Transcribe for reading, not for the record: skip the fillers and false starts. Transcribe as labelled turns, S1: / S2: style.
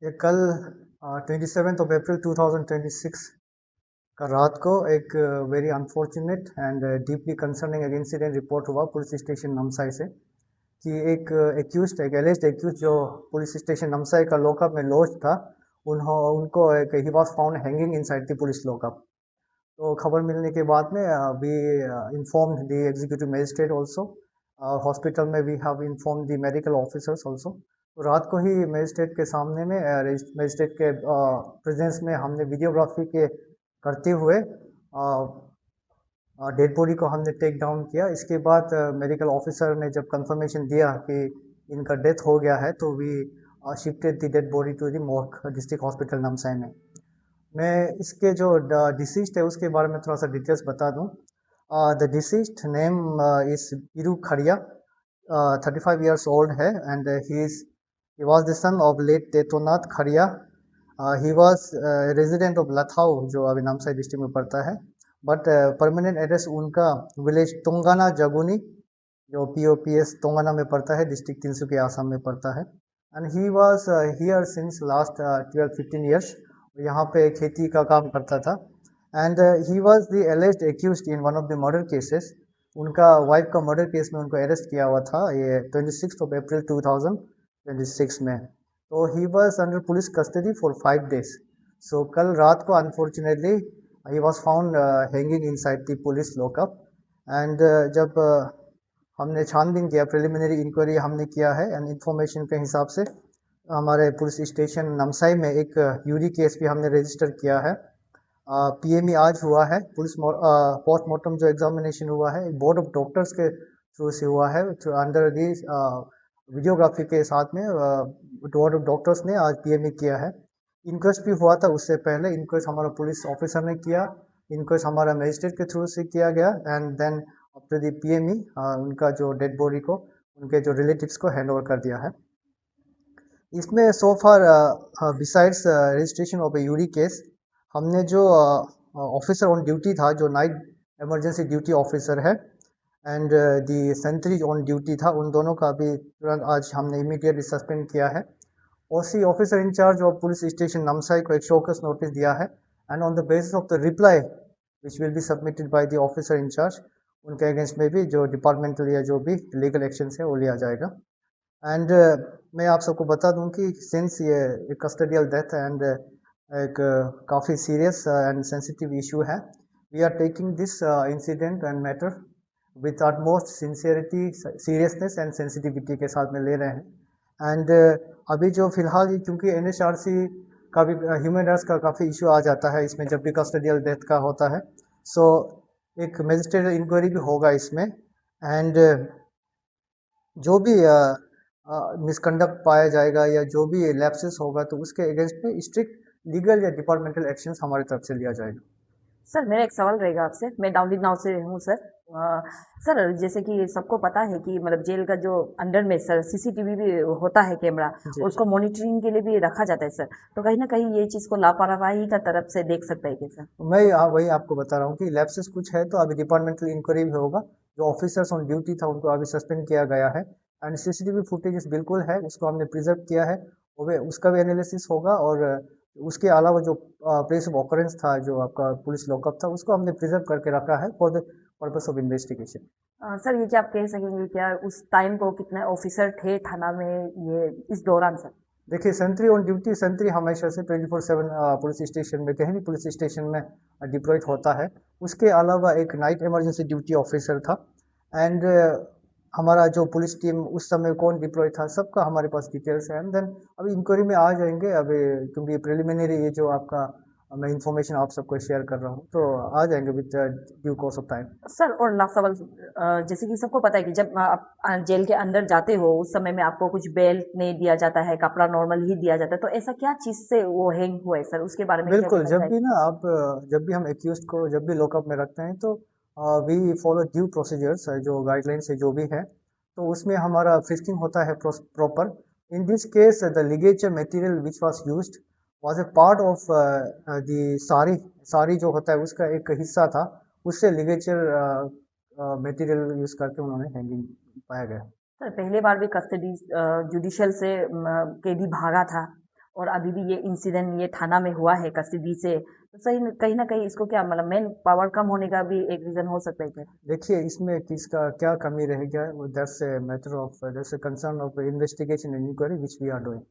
S1: ये कल 27 अप्रैल 2026 का रात को एक very unfortunate and deeply concerning एक इंसिडेंट रिपोर्ट हुआ पुलिस स्टेशन नमसाई से कि एक एक्यूज एक एलिस्ड एक्यूज जो पुलिस स्टेशन नमसाई का लॉकअप में लॉज था उनको एक ही was found hanging inside the police lockup. तो खबर मिलने के बाद में we informed the executive magistrate also. Hospital में we have inform the medical officers also. तो रात को ही मजिस्ट्रेट के सामने में मजिस्ट्रेट के प्रेजेंस में हमने वीडियोग्राफी के करते हुए डेड बॉडी को हमने टेक डाउन किया। इसके बाद मेडिकल ऑफिसर ने जब कंफर्मेशन दिया कि इनका डेथ हो गया है तो we shifted the dead body to the morgue district hospital Namsai में। मैं इसके जो डिसीज्ड है उसके बारे में थोड़ा सा डिटेल्स बता दूं। The deceased name is Iru Kharia, 35 years old है and he was the son of late Tetonath Kharia. he was resident of Lathao जो अभी नामसाई डिस्ट्रिक्ट में पड़ता है, बट परमानेंट एड्रेस उनका विलेज तोंगाना जगुनी जो POPS तोंगाना में पड़ता है, डिस्ट्रिक्ट तिनसुकिया आसाम में पड़ता है। And he was here since last 12-15 years, यहाँ पे खेती का काम करता था। And he was the alleged accused in one of the murder cases. उनका वाइफ का मर्डर केस में उनको अरेस्ट किया हुआ था ये 26 अप्रैल 2026 में। तो he was under police custody for 5 days। सो कल रात को unfortunately he was found hanging inside the police lockup. And जब हमने छानबीन किया, प्रिलिमिनरी इंक्वायरी हमने किया है एंड इंफॉर्मेशन के हिसाब से हमारे पुलिस स्टेशन नमसाई में एक यूरी केस भी हमने रजिस्टर किया है। PME आज हुआ है। पुलिस पोस्टमार्टम जो एग्जामिनेशन हुआ है बोर्ड ऑफ डॉक्टर्स के थ्रू से हुआ है, अंडर दी वीडियोग्राफी के साथ में बोर्ड ऑफ डॉक्टर्स ने आज PME किया है। इंक्वेस्ट भी हुआ था उससे पहले, इंक्वेस्ट हमारा पुलिस ऑफिसर ने किया, इंक्वेस्ट हमारा मजिस्ट्रेट के थ्रू से किया गया and then after the PME उनका जो डेड बॉडी को उनके जो रिलेटिव्स को हैंड ओवर कर दिया है। इसमें so far besides registration of a UD case, हमने जो ऑफिसर ऑन ड्यूटी था जो नाइट इमरजेंसी ड्यूटी ऑफिसर है and the sentry on duty था, उन दोनों का भी तुरंत आज हमने इमीडिएटली सस्पेंड किया है। OC officer in charge of police station Namsai को एक शोकस नोटिस दिया है and on the basis of the reply which will be submitted by the officer in charge उनके अगेंस्ट में भी जो डिपार्टमेंटल या जो भी लीगल एक्शन है वो लिया जाएगा। एंड मैं आप सबको बता दूं कि सिंस ये कस्टडियल डेथ एंड एक काफ़ी सीरियस एंड सेंसिटिव इशू है, we are taking this incident and matter with utmost sincerity, seriousness and sensitivity के साथ में ले रहे हैं। एंड अभी जो फिलहाल क्योंकि NHRC का भी ह्यूमन राइट्स का काफ़ी इशू आ जाता है इसमें जब भी कस्टडियल डेथ का होता है, सो एक मजिस्ट्रेट इंक्वायरी भी होगा इसमें एंड जो भी मिसकंडक्ट पाया जाएगा या जो भी लैप्सेस होगा तो उसके अगेंस्ट में स्ट्रिक्ट लीगल या डिपार्टमेंटल एक्शंस हमारी तरफ से लिया जाएगा।
S2: सर मेरा एक सवाल रहेगा आपसे, मैं डाउनलिंग नाउ से हूँ सर। सर जैसे कि सबको पता है कि मतलब जेल का जो अंडर में सर CCTV भी होता है कैमरा, उसको मॉनिटरिंग के लिए भी रखा जाता है सर, तो कहीं ना कहीं ये चीज़ को लापरवाही का तरफ से देख सकता है क्या सर?
S1: मैं वही आपको बता रहा हूँ कि लैप्सेस कुछ है तो अभी डिपार्टमेंटल इंक्वायरी भी होगा। जो ऑफिसर्स ऑन ड्यूटी था उनको अभी सस्पेंड किया गया है एंड CCTV फुटेजेस बिल्कुल है, उसको हमने प्रिजर्व किया है, उसका भी एनालिसिस होगा। और उसके अलावा जो प्लेस ऑफ ऑकरेंस था जो आपका पुलिस लॉकअप था उसको हमने प्रिजर्व करके रखा है for the purpose of investigation.
S2: Sir ये क्या आप कह सकेंगे क्या उस टाइम को कितने ऑफिसर थे थाना में ये इस दौरान सर?
S1: देखिए सेंट्री ऑन ड्यूटी, सेंट्री हमेशा से 24/7 पुलिस स्टेशन में कहीं भी पुलिस स्टेशन में डिप्लॉयड होता है। उसके अलावा एक नाइट इमरजेंसी ड्यूटी ऑफिसर था एंड हमारा जो पुलिस टीम उस समय कौन डिप्लॉय था सबका हमारे पास डिटेल्स है एंड देन अभी इंक्वायरी में आ जाएंगे। अभी क्योंकि प्रिलिमिनरी ये जो आपका मैं इंफॉर्मेशन आप सबको शेयर कर रहा हूँ तो आ जाएंगे with due course of time.
S2: Sir और लास्ट सवाल, जैसे कि सबको पता है कि जब आप जेल के अंदर जाते हो उस समय में आपको कुछ बेल्ट नहीं दिया जाता है, कपड़ा नॉर्मल ही दिया जाता है, तो ऐसा क्या चीज से वो हैंग हुआ है सर, उसके बारे में क्या
S1: बिल्कुल,
S2: कहना
S1: जब
S2: चाहिए?
S1: भी ना आप जब भी हम एक्यूज को जब भी लॉकअप में रखते हैं तो वी फॉलो ड्यू प्रोसीजर्स, जो गाइडलाइंस है जो भी है, तो उसमें हमारा फ्रिस्किंग होता है proper. In this case the ligature material which was used was a part of the sari. Sari जो होता है उसका एक हिस्सा था, उससे लिगेचर मटेरियल यूज करके उन्होंने हैंगिंग पाया गया।
S2: सर पहले बार भी कस्टडी जुडिशियल से कैदी भागा था और अभी भी ये इंसिडेंट ये थाना में हुआ है कस्टडी से, तो सही कहीं ना कहीं इसको क्या मतलब मैन पावर कम होने का भी एक रीजन हो सकता है क्या?
S1: देखिए इसमें किसका क्या कमी रह गया, that's a matter of that's a concern of investigation and inquiry which we are doing.